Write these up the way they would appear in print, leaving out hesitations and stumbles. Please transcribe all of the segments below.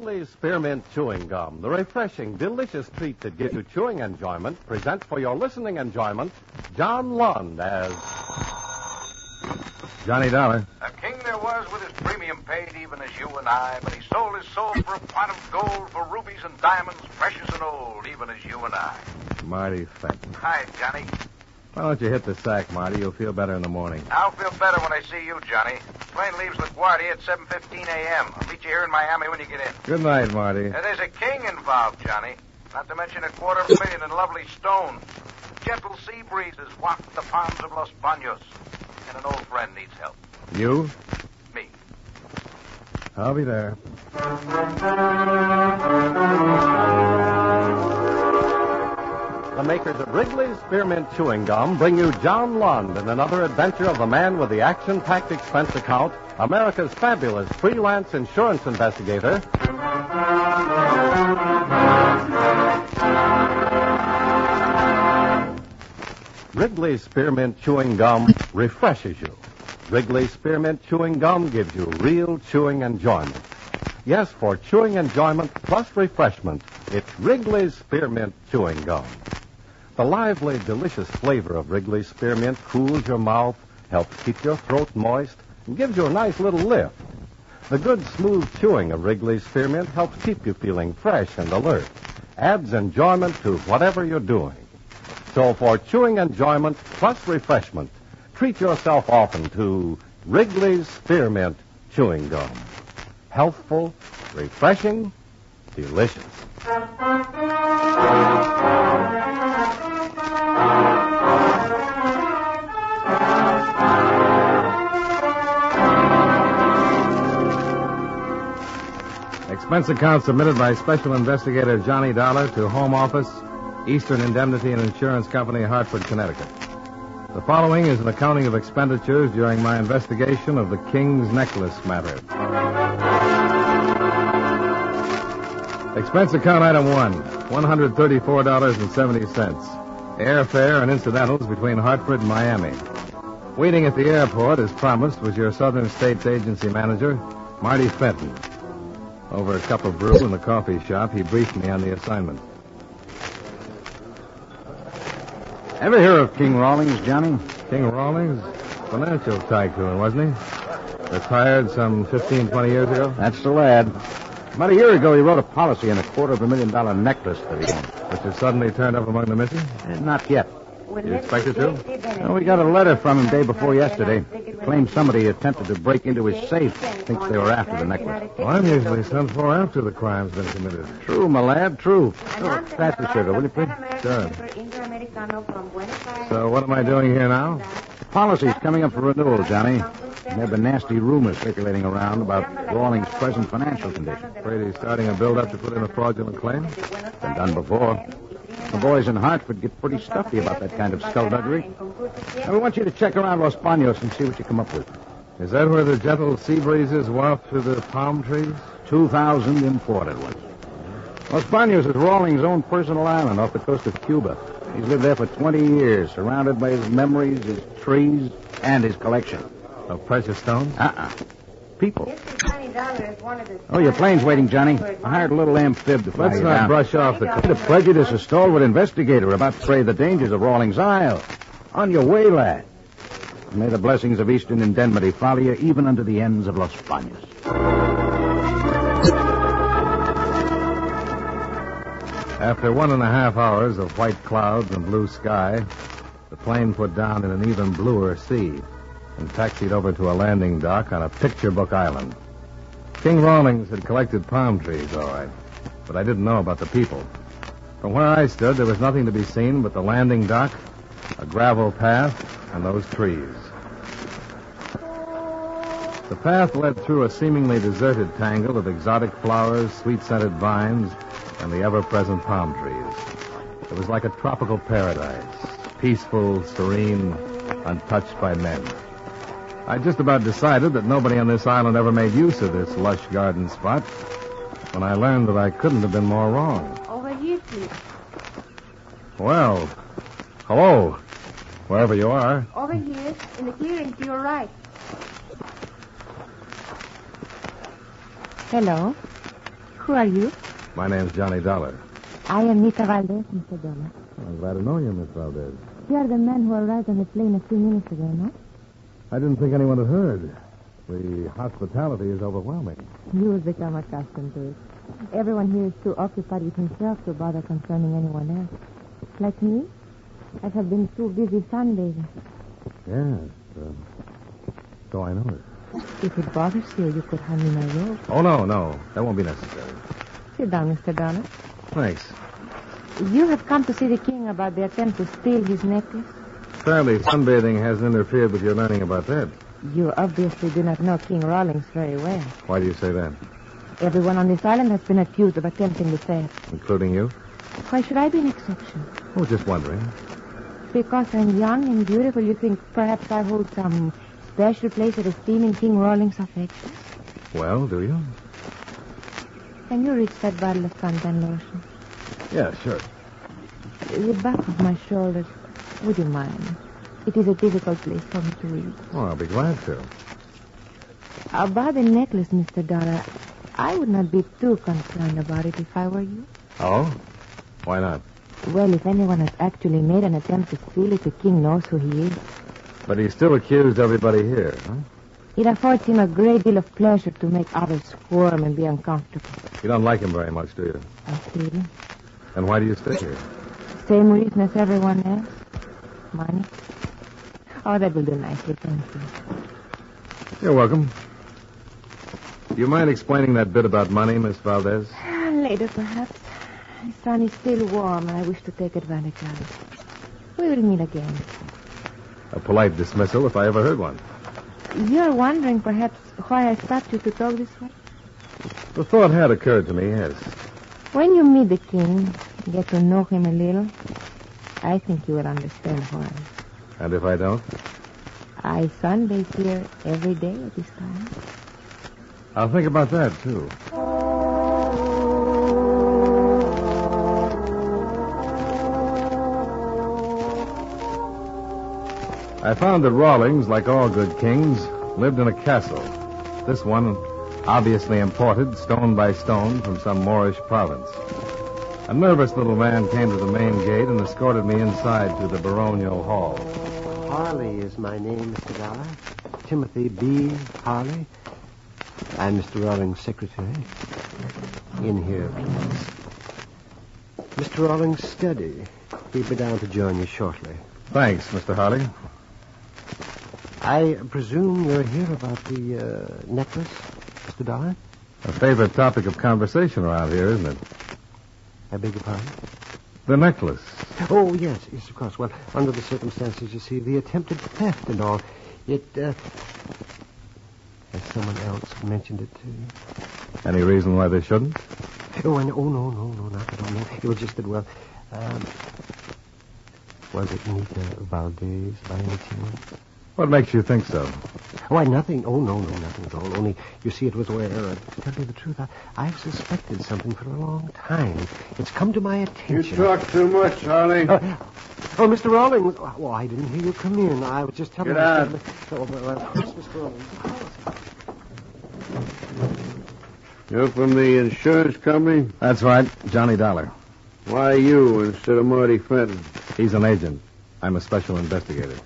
Wrigley's Spearmint Chewing Gum, the refreshing, delicious treat that gives you chewing enjoyment, presents for your listening enjoyment John Lund as Johnny Dollar. A king there was with his premium paid even as you and I, but he sold his soul for a pot of gold, for rubies and diamonds, precious and old, even as you and I. Marty Fenton. Hi, Johnny. Why don't you hit the sack, Marty? You'll feel better in the morning. I'll feel better when I see you, Johnny. Plane leaves LaGuardia at 7:15 a.m. I'll meet you here in Miami when you get in. Good night, Marty. There's a king involved, Johnny. Not to mention $250,000 in lovely stones. Gentle sea breezes waft the palms of Los Banos. And an old friend needs help. You? Me. I'll be there. The makers of Wrigley's Spearmint Chewing Gum bring you John Lund in another adventure of the man with the action-packed expense account, America's fabulous freelance insurance investigator. Wrigley's Spearmint Chewing Gum refreshes you. Wrigley's Spearmint Chewing Gum gives you real chewing enjoyment. Yes, for chewing enjoyment plus refreshment, it's Wrigley's Spearmint Chewing Gum. The lively, delicious flavor of Wrigley's Spearmint cools your mouth, helps keep your throat moist, and gives you a nice little lift. The good, smooth chewing of Wrigley's Spearmint helps keep you feeling fresh and alert, adds enjoyment to whatever you're doing. So for chewing enjoyment plus refreshment, treat yourself often to Wrigley's Spearmint Chewing Gum. Healthful, refreshing, delicious. Expense account submitted by Special Investigator Johnny Dollar to Home Office, Eastern Indemnity and Insurance Company, Hartford, Connecticut. The following is an accounting of expenditures during my investigation of the King's Necklace matter. Expense account item 1, $134.70. Airfare and incidentals between Hartford and Miami. Waiting at the airport, as promised, was your Southern States Agency manager, Marty Fenton. Over a cup of brew in the coffee shop, he briefed me on the assignment. Ever hear of King Rawlings, Johnny? King Rawlings? Financial tycoon, wasn't he? Retired some 15, 20 years ago? That's the lad. About a year ago, he wrote a policy on $250,000 necklace that he owned. Which has suddenly turned up among the missing? Not yet. You expect it to? Well, we got a letter from him day before yesterday. Claimed somebody attempted to break into his safe. Thinks they were after the necklace. Well, I'm usually sent for after the crime's been committed. True, my lad, true. Oh, pass the sugar, will you, please? Sure. So what am I doing here now? The policy's coming up for renewal, Johnny. There have been nasty rumors circulating around about Rawlings' present financial condition. Afraid he's starting a build-up to put in a fraudulent claim? Been done before. The boys in Hartford get pretty stuffy about that kind of skullduggery. Now, we want you to check around Los Banos and see what you come up with. Is that where the gentle sea breezes waft through the palm trees? 2,000 imported ones. Los Banos is Rawlings' own personal island off the coast of Cuba. He's lived there for 20 years, surrounded by his memories, his trees, and his collection. Of precious stones? People. Oh, your plane's waiting, Johnny. I hired a little amphib to fly Let's you not down. brush off the... The prejudice of stalwart investigator about to brave the dangers of Rawlings Isle. On your way, lad. May the blessings of Eastern Indemnity follow you even unto the ends of Los Banos. After 1.5 hours of white clouds and blue sky, the plane put down in an even bluer sea and taxied over to a landing dock on a picture book island. King Rawlings had collected palm trees, all right, but I didn't know about the people. From where I stood, there was nothing to be seen but the landing dock, a gravel path, and those trees. The path led through a seemingly deserted tangle of exotic flowers, sweet-scented vines, and the ever-present palm trees. It was like a tropical paradise, peaceful, serene, untouched by men. I just about decided that nobody on this island ever made use of this lush garden spot when I learned that I couldn't have been more wrong. Over here, please. Well, hello, wherever you are. Over here, in the clearing to your right. Hello. Who are you? My name's Johnny Dollar. I am Nita Valdez, Mr. Dollar. I'm glad to know you, Miss Valdez. You are the man who arrived on the plane a few minutes ago, no? I didn't think anyone had heard. The hospitality is overwhelming. You will become accustomed to it. Everyone here is too occupied with himself to bother concerning anyone else. Like me, I have been too busy sunbathing. Yes, so I know it. If it bothers you, you could hand me my robe. Oh, no. That won't be necessary. Sit down, Mr. Dollar. Thanks. You have come to see the king about the attempt to steal his necklace? Apparently, sunbathing hasn't interfered with your learning about that. You obviously do not know King Rawlings very well. Why do you say that? Everyone on this island has been accused of attempting the theft. Including you? Why should I be an exception? Oh, just wondering. Because I'm young and beautiful, you think perhaps I hold some special place of esteem in King Rawlings' affections? Well, do you? Can you reach that bottle of suntan lotion? Yeah, sure. The back of my shoulders. Would you mind? It is a difficult place for me to read. Oh, I'll be glad to. About the necklace, Mr. Dollar, I would not be too concerned about it if I were you. Oh? Why not? Well, if anyone has actually made an attempt to steal it, the king knows who he is. But he still accused everybody here, huh? It affords him a great deal of pleasure to make others squirm and be uncomfortable. You don't like him very much, do you? I feel him. And why do you stay here? Same reason as everyone else. Money. Oh, that will do nicely, thank you. You're welcome. Do you mind explaining that bit about money, Miss Valdez? Later, perhaps. The sun is still warm, and I wish to take advantage of it. We will meet again. A polite dismissal, if I ever heard one. You're wondering, perhaps, why I stopped you to talk this way? The thought had occurred to me, yes. When you meet the king, get to know him a little, I think you will understand why. And if I don't? I sunbathe here every day at this time. I'll think about that, too. I found that Rawlings, like all good kings, lived in a castle. This one, obviously imported, stone by stone, from some Moorish province. A nervous little man came to the main gate and escorted me inside to the baronial hall. Harley is my name, Mr. Dollar. Timothy B. Harley. I'm Mr. Rawlings' secretary. In here, please. Mr. Rawlings' study. He'll be down to join you shortly. Thanks, Mr. Harley. I presume you're here about the necklace, Mr. Dollar? A favorite topic of conversation around here, isn't it? I beg your pardon? The necklace. Oh, yes, of course. Well, under the circumstances, you see, the attempted theft and all, it, has someone else mentioned it to you? Any reason why they shouldn't? Oh, no, not at all. No. It was just that, well, was it Nita Valdez by any chance? What makes you think so? Why, nothing. Oh, no, nothing at all. Only, you see, it was where, to tell you the truth, I've suspected something for a long time. It's come to my attention. You talk too much, Harley. Mr. Rawlings. Oh, I didn't hear you come in. I was just telling Get out. Mr. Rawlings. You're from the insurance company? That's right, Johnny Dollar. Why you instead of Marty Fenton? He's an agent. I'm a special investigator.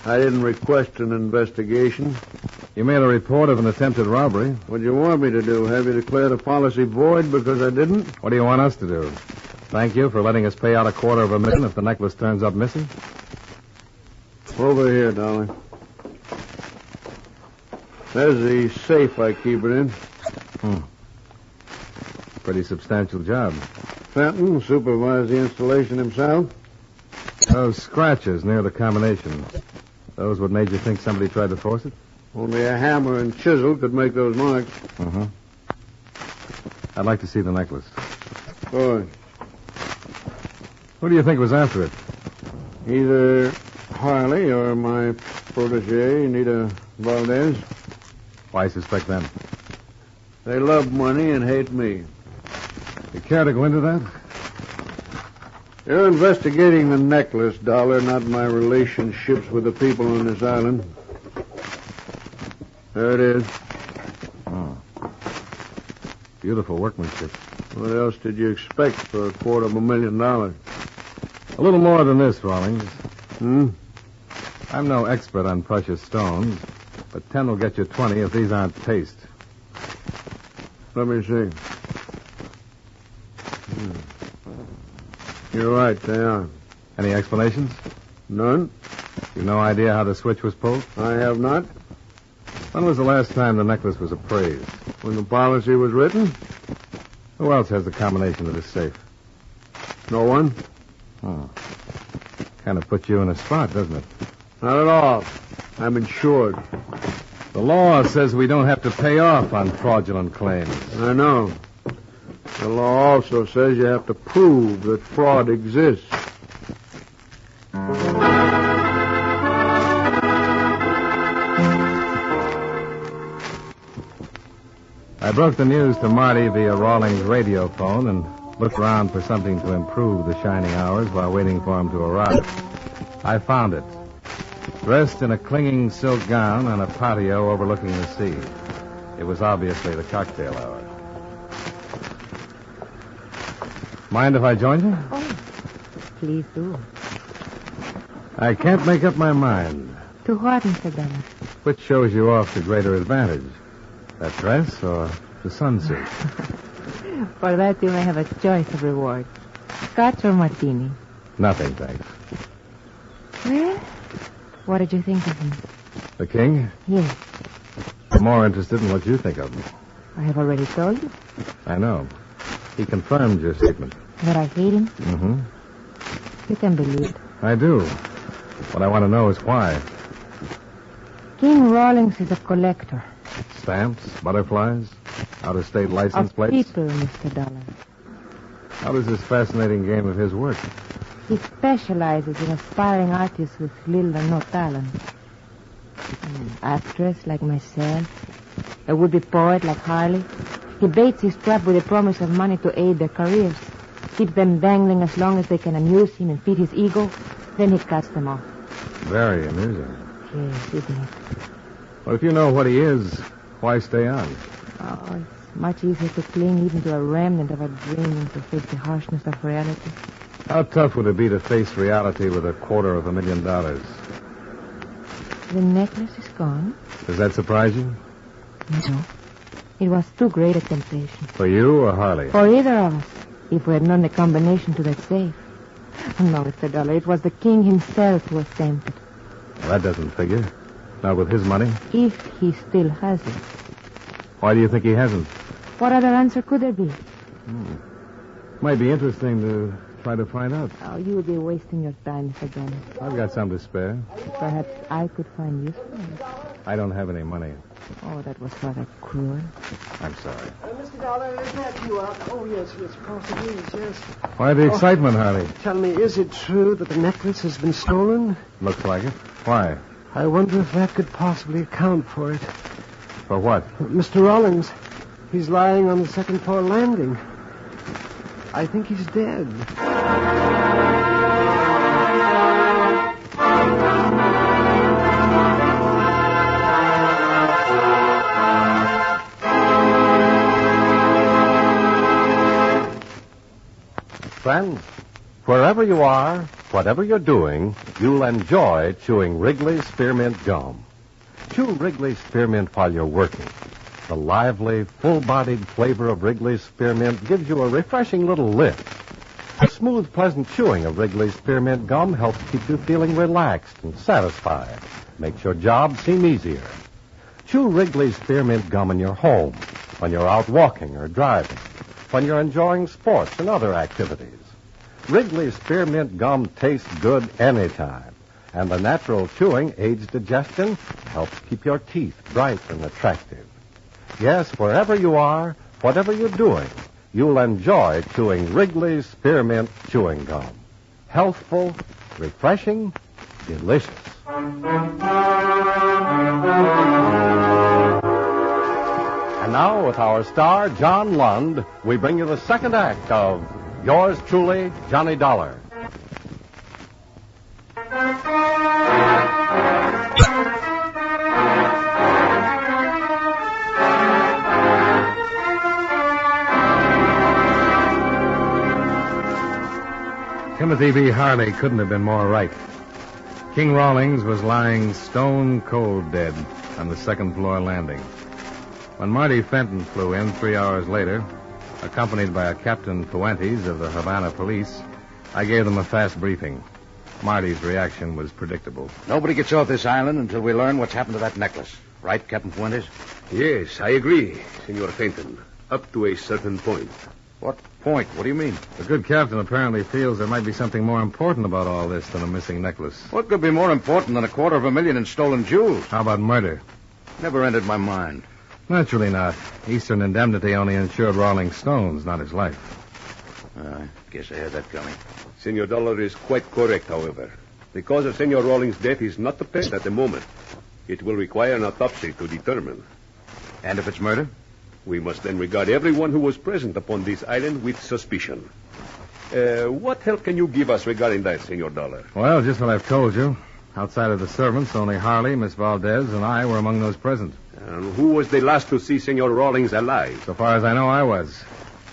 I didn't request an investigation. You made a report of an attempted robbery. What do you want me to do? Have you declared a policy void because I didn't? What do you want us to do? Thank you for letting us pay out $250,000 if the necklace turns up missing? Over here, darling. There's the safe I keep it in. Pretty substantial job. Fenton supervised the installation himself. Those scratches near the combination. Those what made you think somebody tried to force it? Only a hammer and chisel could make those marks. Uh-huh. I'd like to see the necklace. Good. Who do you think was after it? Either Harley or my protege, Nita Valdez. Why suspect them? They love money and hate me. You care to go into that? You're investigating the necklace, Dollar, not my relationships with the people on this island. There it is. Oh. Beautiful workmanship. What else did you expect for $250,000? A little more than this, Rawlings. Hmm? I'm no expert on precious stones, but 10 will get you 20 if these aren't paste. Let me see. You're right, they are. Any explanations? None? You've no idea how the switch was pulled? I have not. When was the last time the necklace was appraised? When the policy was written? Who else has the combination to this safe? No one? Oh. Kind of puts you in a spot, doesn't it? Not at all. I'm insured. The law says we don't have to pay off on fraudulent claims. I know. The law also says you have to prove that fraud exists. I broke the news to Marty via Rawlings' radio phone and looked around for something to improve the shining hours while waiting for him to arrive. I found it. Dressed in a clinging silk gown on a patio overlooking the sea. It was obviously the cocktail hour. Mind if I join you? Oh, please do. I can't make up my mind. To what, Mr. Dunn? Which shows you off to greater advantage? That dress or the sunsuit? For that, you may have a choice of rewards. Scotch or martini? Nothing, thanks. Well, what did you think of him? The king? Yes, I'm more interested in what you think of him. I have already told you I know. He confirmed your statement. that I hate him. Mm-hmm. You can believe it. I do. What I want to know is why. King Rawlings is a collector. Stamps, butterflies, out-of-state license Of plates. people, Mr. Dollar. How does this fascinating game of his work? He specializes in aspiring artists with little or no talent. An actress like myself, a would-be poet like Harley. He baits his trap with the promise of money to aid their careers. Keeps them dangling as long as they can amuse him and feed his ego. Then he cuts them off. Very amusing. Yes, isn't it? Well, if you know what he is, why stay on? Oh, it's much easier to cling even to a remnant of a dream than to face the harshness of reality. How tough would it be to face reality with $250,000? The necklace is gone. Does that surprise you? No. It was too great a temptation. For you or Harley? For either of us, if we had known the combination to that safe. No, Mr. Dollar, it was the king himself who was tempted. Well, that doesn't figure. Not with his money. If he still has it. Why do you think he hasn't? What other answer could there be? Might be interesting to try to find out. Oh, you would be wasting your time, Mr. Dollar. I've got some to spare. Perhaps I could find use for it. I don't have any money. Oh, that was rather cruel. I'm sorry. Mr. Dollar, is that you? Oh, yes, of course it is, yes. Why the excitement, Harley? Tell me, is it true that the necklace has been stolen? Looks like it. Why? I wonder if that could possibly account for it. For what? Mr. Rawlings, he's lying on the second floor landing. I think he's dead. Friends, wherever you are, whatever you're doing, you'll enjoy chewing Wrigley's Spearmint Gum. Chew Wrigley's Spearmint while you're working. The lively, full-bodied flavor of Wrigley's Spearmint gives you a refreshing little lift. The smooth, pleasant chewing of Wrigley's Spearmint Gum helps keep you feeling relaxed and satisfied. Makes your job seem easier. Chew Wrigley's Spearmint Gum in your home, when you're out walking or driving, when you're enjoying sports and other activities. Wrigley's Spearmint Gum tastes good anytime, and the natural chewing aids digestion and helps keep your teeth bright and attractive. Yes, wherever you are, whatever you're doing, you'll enjoy chewing Wrigley's Spearmint Chewing Gum. Healthful, refreshing, delicious. And now, with our star, John Lund, we bring you the second act of Yours Truly, Johnny Dollar. Timothy B. Harley couldn't have been more right. King Rawlings was lying stone cold dead on the second-floor landing. When Marty Fenton flew in 3 hours later, accompanied by a Captain Fuentes of the Havana police, I gave them a fast briefing. Marty's reaction was predictable. Nobody gets off this island until we learn what's happened to that necklace. Right, Captain Fuentes? Yes, I agree, Senor Fenton. Up to a certain point. What point? What do you mean? The good captain apparently feels there might be something more important about all this than a missing necklace. What could be more important than $250,000 in stolen jewels? How about murder? Never entered my mind. Naturally not. Eastern Indemnity only insured Rawlings' stones, not his life. I guess I had that coming. Senor Dollar is quite correct, however. The cause of Senor Rawlings' death is not apparent at the moment. It will require an autopsy to determine. And if it's murder? We must then regard everyone who was present upon this island with suspicion. What help can you give us regarding that, Senor Dollar? Well, just what I've told you. Outside of the servants, only Harley, Miss Valdez, and I were among those present. And who was the last to see Senor Rawlings alive? So far as I know, I was.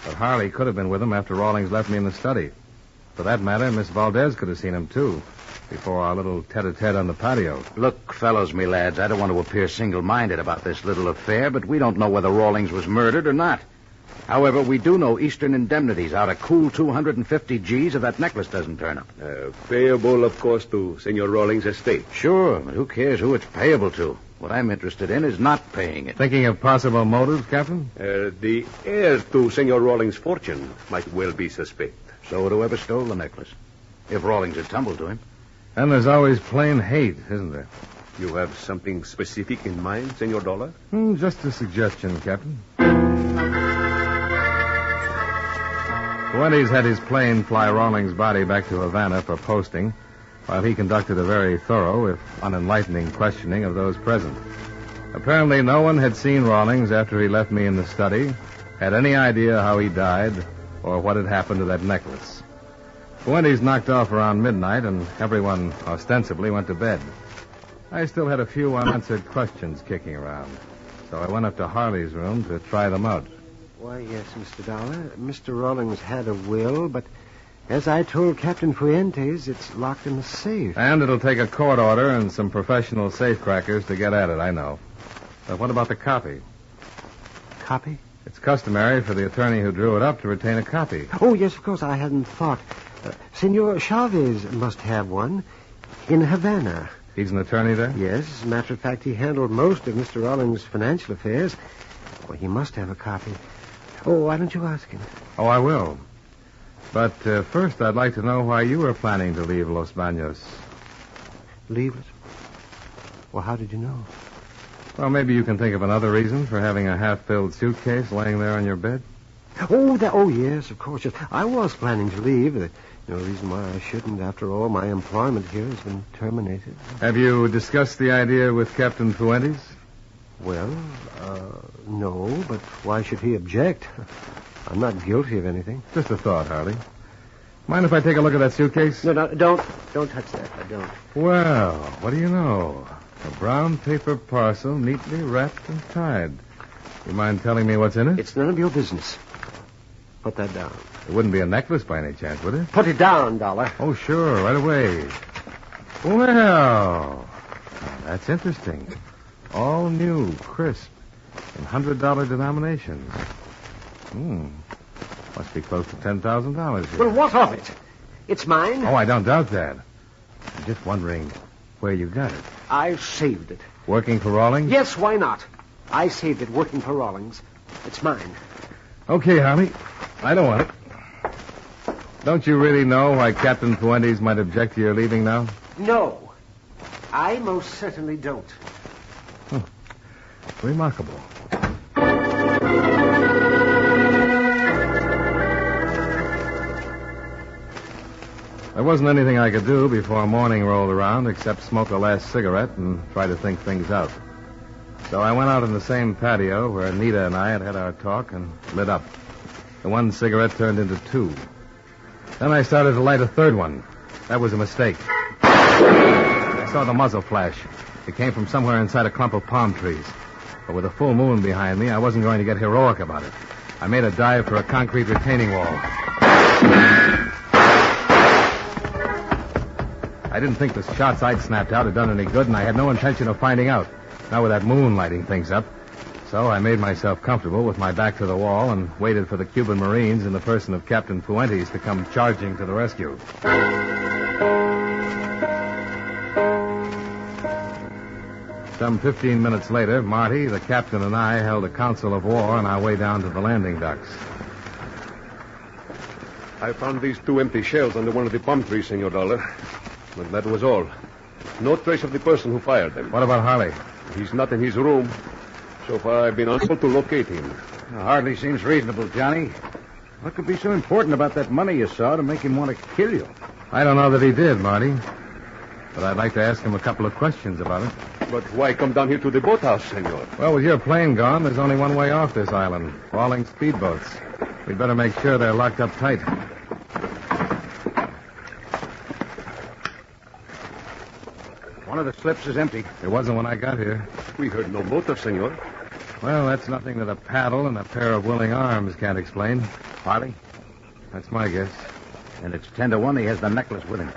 But Harley could have been with him after Rawlings left me in the study. For that matter, Miss Valdez could have seen him, too, before our little tete-a-tete on the patio. Look, fellows, me lads, I don't want to appear single-minded about this little affair, but we don't know whether Rawlings was murdered or not. However, we do know Eastern Indemnity's out a cool 250 G's if that necklace doesn't turn up. Payable, of course, to Senor Rawlings' estate. Sure, but who cares who it's payable to? What I'm interested in is not paying it. Thinking of possible motives, Captain? The heir to Senor Rawlings' fortune might well be suspect. So would whoever stole the necklace, if Rawlings had tumbled to him. And there's always plain hate, isn't there? You have something specific in mind, Senor Dollar? Just a suggestion, Captain. Fuentes had his plane fly Rawlings' body back to Havana for posting, while he conducted a very thorough, if unenlightening, questioning of those present. Apparently no one had seen Rawlings after he left me in the study, had any idea how he died, or what had happened to that necklace. Fuentes knocked off around midnight, and everyone ostensibly went to bed. I still had a few unanswered questions kicking around, so I went up to Harley's room to try them out. Why, yes, Mr. Dollar. Mr. Rawlings had a will, but as I told Captain Fuentes, it's locked in the safe. And it'll take a court order and some professional safecrackers to get at it, I know. But what about the copy? Copy? It's customary for the attorney who drew it up to retain a copy. Oh, yes, of course, I hadn't thought. Senor Chavez must have one in Havana. He's an attorney there? Yes, as a matter of fact, he handled most of Mr. Rawlings' financial affairs. Well, he must have a copy. Oh, why don't you ask him? Oh, I will. But first, I'd like to know why you were planning to leave Los Baños. Leave it? Well, how did you know? Well, maybe you can think of another reason for having a half-filled suitcase laying there on your bed. Oh, yes, of course. Yes. I was planning to leave. No reason why I shouldn't. After all, my employment here has been terminated. Have you discussed the idea with Captain Fuentes? Well, no, but why should he object? I'm not guilty of anything. Just a thought, Harley. Mind if I take a look at that suitcase? No, don't touch that. I don't. Well, what do you know? A brown paper parcel neatly wrapped and tied. You mind telling me what's in it? It's none of your business. Put that down. It wouldn't be a necklace by any chance, would it? Put it down, Dollar. Oh, sure, right away. Well, that's interesting. All new, crisp, in $100 denominations. Must be close to $10,000 here. Well, what of it? It's mine. Oh, I don't doubt that. I'm just wondering where you got it. I saved it. Working for Rawlings? Yes, why not? I saved it working for Rawlings. It's mine. Okay, Harley. I don't want it. Don't you really know why Captain Fuentes might object to your leaving now? No. I most certainly don't. Remarkable. There wasn't anything I could do before morning rolled around except smoke a last cigarette and try to think things out. So I went out on the same patio where Anita and I had had our talk and lit up. The one cigarette turned into two. Then I started to light a third one. That was a mistake. I saw the muzzle flash. It came from somewhere inside a clump of palm trees. But with a full moon behind me, I wasn't going to get heroic about it. I made a dive for a concrete retaining wall. didn't think the shots I'd snapped out had done any good, and I had no intention of finding out. Not with that moon lighting things up. So I made myself comfortable with my back to the wall and waited for the Cuban Marines in the person of Captain Fuentes to come charging to the rescue. Some 15 minutes later, Marty, the captain, and I held a council of war on our way down to the landing docks. I found these 2 empty shells under one of the palm trees, Senor Dollar. But that was all. No trace of the person who fired them. What about Harley? He's not in his room. So far, I've been unable to locate him. Hardly seems reasonable, Johnny. What could be so important about that money you saw to make him want to kill you? I don't know that he did, Marty. But I'd like to ask him a couple of questions about it. But why come down here to the boathouse, senor? Well, with your plane gone, there's only one way off this island. Rawlings speedboats. We'd better make sure they're locked up tight. One of the slips is empty. It wasn't when I got here. We heard no motor, senor. Well, that's nothing that a paddle and a pair of willing arms can't explain. Harley? That's my guess. And it's 10 to 1 he has the necklace with him.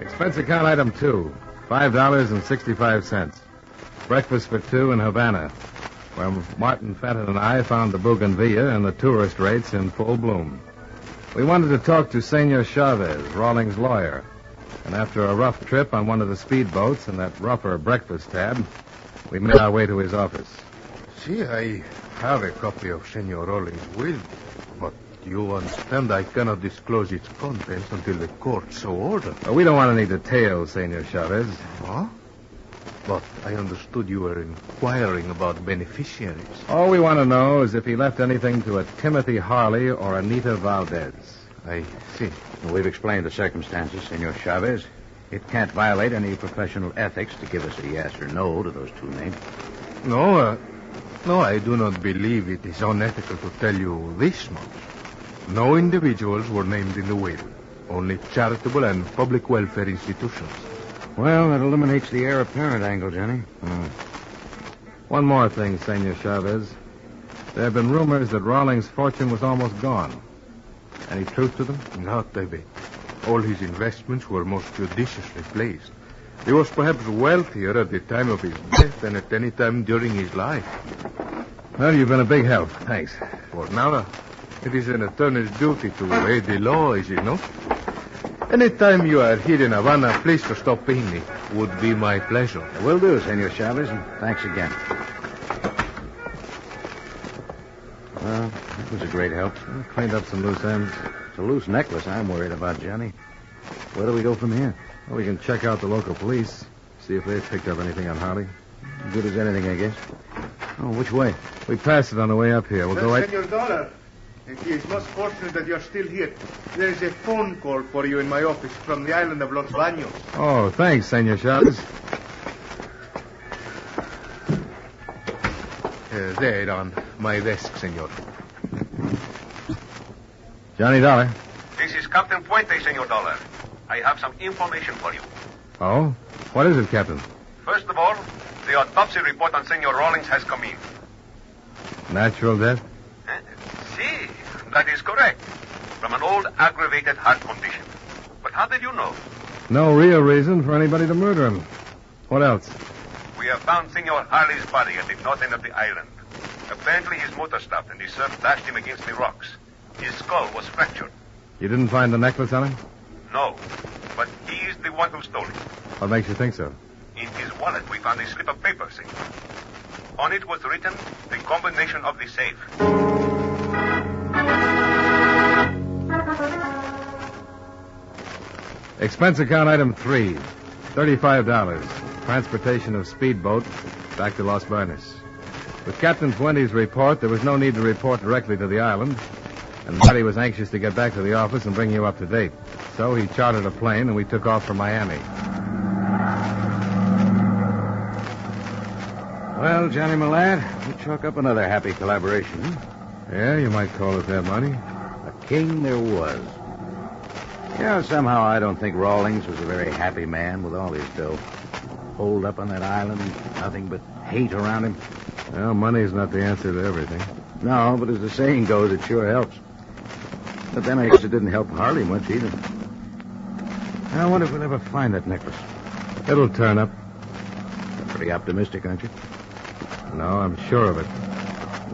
Expense account item 2, $5.65. Breakfast for 2 in Havana, where Martin Fenton and I found the bougainvillea and the tourist rates in full bloom. We wanted to talk to Senor Chavez, Rawlings' lawyer. And after a rough trip on one of the speedboats and that rougher breakfast tab, we made our way to his office. See, I have a copy of Senor Rawlings' will, but you understand I cannot disclose its contents until the court so orders. We don't want any details, Senor Chavez. Huh? But I understood you were inquiring about beneficiaries. All we want to know is if he left anything to a Timothy Harley or Anita Valdez. I see. We've explained the circumstances, Senor Chavez. It can't violate any professional ethics to give us a yes or no to those 2 names. No, I do not believe it is unethical to tell you this much. No individuals were named in the will. Only charitable and public welfare institutions. Well, that eliminates the heir apparent angle, Johnny. One more thing, Senor Chavez. There have been rumors that Rawlings' fortune was almost gone. Any truth to them? Not, David. All his investments were most judiciously placed. He was perhaps wealthier at the time of his death than at any time during his life. Well, you've been a big help. Thanks. For now, it is an attorney's duty to aid the law, is it not? Any time you are here in Havana, please to stop in. It would be my pleasure. Will do, Senor Chavez, and thanks again. Well, that was a great help. Cleaned up some loose ends. It's a loose necklace I'm worried about, Johnny. Where do we go from here? Well, we can check out the local police, see if they've picked up anything on Harley. Good as anything, I guess. Oh, which way? We passed it on the way up here. We'll go right... Senor Dollar, it is most fortunate that you're still here. There is a phone call for you in my office from the island of Los Baños. Oh, thanks, Senor Chavez. There on my desk, senor. Johnny Dollar. This is Captain Fuentes, Senor Dollar. I have some information for you. Oh? What is it, Captain? First of all, the autopsy report on Senor Rawlings has come in. Natural death? See, that is correct. From an old aggravated heart condition. But how did you know? No real reason for anybody to murder him. What else? We have found Senor Harley's body at the north end of the island. Apparently his motor stopped and the surf dashed him against the rocks. His skull was fractured. You didn't find the necklace on him? No, but he is the one who stole it. What makes you think so? In his wallet we found a slip of paper, Senor. On it was written the combination of the safe. Expense account item 3, $35. Transportation of speedboat back to Los Baños. With Captain Fuentes' report, there was no need to report directly to the island, and Marty was anxious to get back to the office and bring you up to date. So he chartered a plane, and we took off for Miami. Well, Johnny, my lad, we chalk up another happy collaboration. Yeah, you might call it that, Marty. A king there was. Yeah, somehow I don't think Rawlings was a very happy man with all his dough. Holed up on that island, nothing but hate around him. Well, money's not the answer to everything. No, but as the saying goes, it sure helps. But then I guess it didn't help Harley much either. I wonder if we'll ever find that necklace. It'll turn up. Pretty optimistic, aren't you? No, I'm sure of it.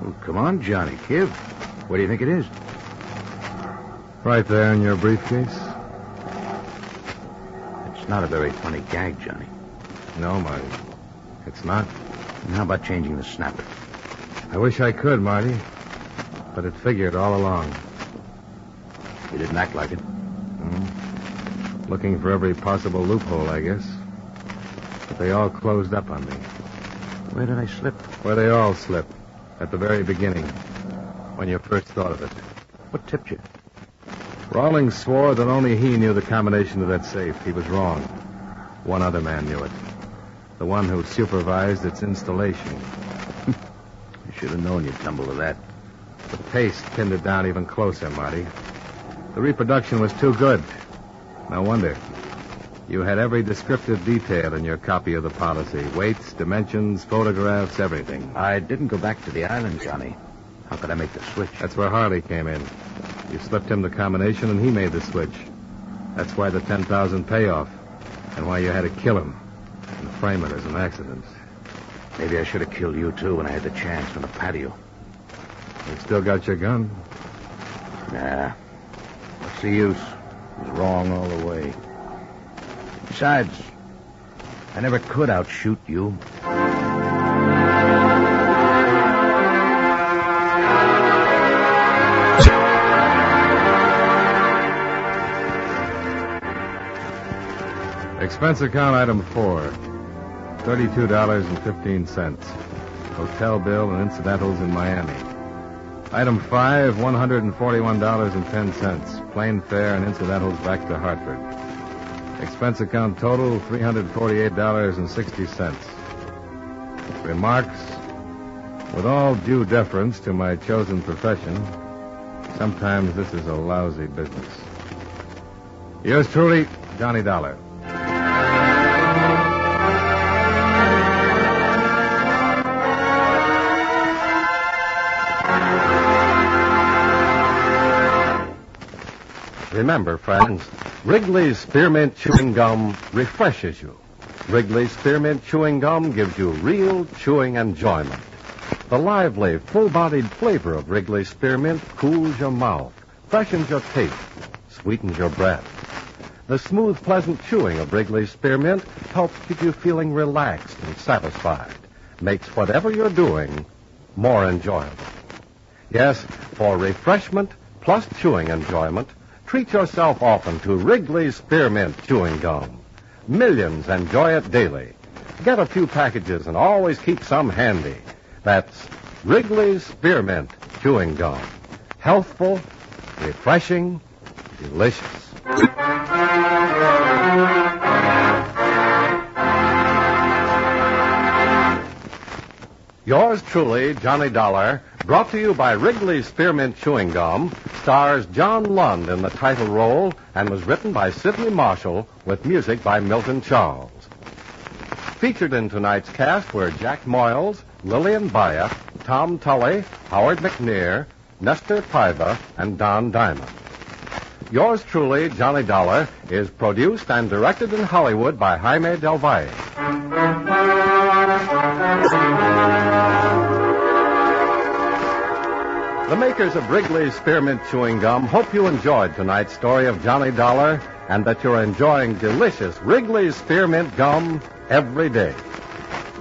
Oh, come on, Johnny. Give. Where do you think it is? Right there in your briefcase. It's not a very funny gag, Johnny. No, Marty. It's not. And how about changing the snapper? I wish I could, Marty. But it figured all along. You didn't act like it. Looking for every possible loophole, I guess. But they all closed up on me. Where did I slip? Where they all slip. At the very beginning. When you first thought of it. What tipped you? Rawlings swore that only he knew the combination to that safe. He was wrong. One other man knew it. The one who supervised its installation. I should have known you'd tumble to that. The paste pinned it down even closer, Marty. The reproduction was too good. No wonder. You had every descriptive detail in your copy of the policy. Weights, dimensions, photographs, everything. I didn't go back to the island, Johnny. How could I make the switch? That's where Harley came in. You slipped him the combination and he made the switch. That's why the $10,000 payoff. And why you had to kill him. And frame it as an accident. Maybe I should have killed you, too, when I had the chance on the patio. You still got your gun? Nah. What's the use? It was wrong all the way. Besides, I never could outshoot you. Expense account item 4. $32.15. Hotel bill and incidentals in Miami. Item 5, $141.10. Plane fare and incidentals back to Hartford. Expense account total, $348.60. Remarks. With all due deference to my chosen profession, sometimes this is a lousy business. Yours truly, Johnny Dollar. Remember, friends, Wrigley's Spearmint Chewing Gum refreshes you. Wrigley's Spearmint Chewing Gum gives you real chewing enjoyment. The lively, full-bodied flavor of Wrigley's Spearmint cools your mouth, freshens your taste, sweetens your breath. The smooth, pleasant chewing of Wrigley's Spearmint helps keep you feeling relaxed and satisfied, makes whatever you're doing more enjoyable. Yes, for refreshment plus chewing enjoyment, treat yourself often to Wrigley's Spearmint Chewing Gum. Millions enjoy it daily. Get a few packages and always keep some handy. That's Wrigley's Spearmint Chewing Gum. Healthful, refreshing, delicious. Yours truly, Johnny Dollar, brought to you by Wrigley's Spearmint Chewing Gum, stars John Lund in the title role and was written by Sidney Marshall with music by Milton Charles. Featured in tonight's cast were Jack Moyles, Lillian Baya, Tom Tully, Howard McNear, Nestor Paiva, and Don Diamond. Yours truly, Johnny Dollar, is produced and directed in Hollywood by Jaime Del Valle. The makers of Wrigley's Spearmint Chewing Gum hope you enjoyed tonight's story of Johnny Dollar and that you're enjoying delicious Wrigley's Spearmint Gum every day.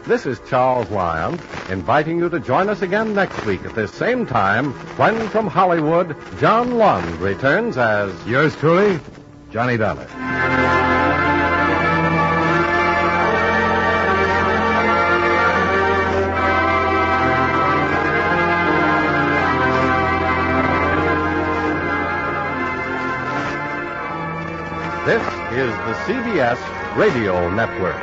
This is Charles Lyon, inviting you to join us again next week at this same time when from Hollywood, John Lund returns as... Yours truly, Johnny Dollar. This is the CBS Radio Network.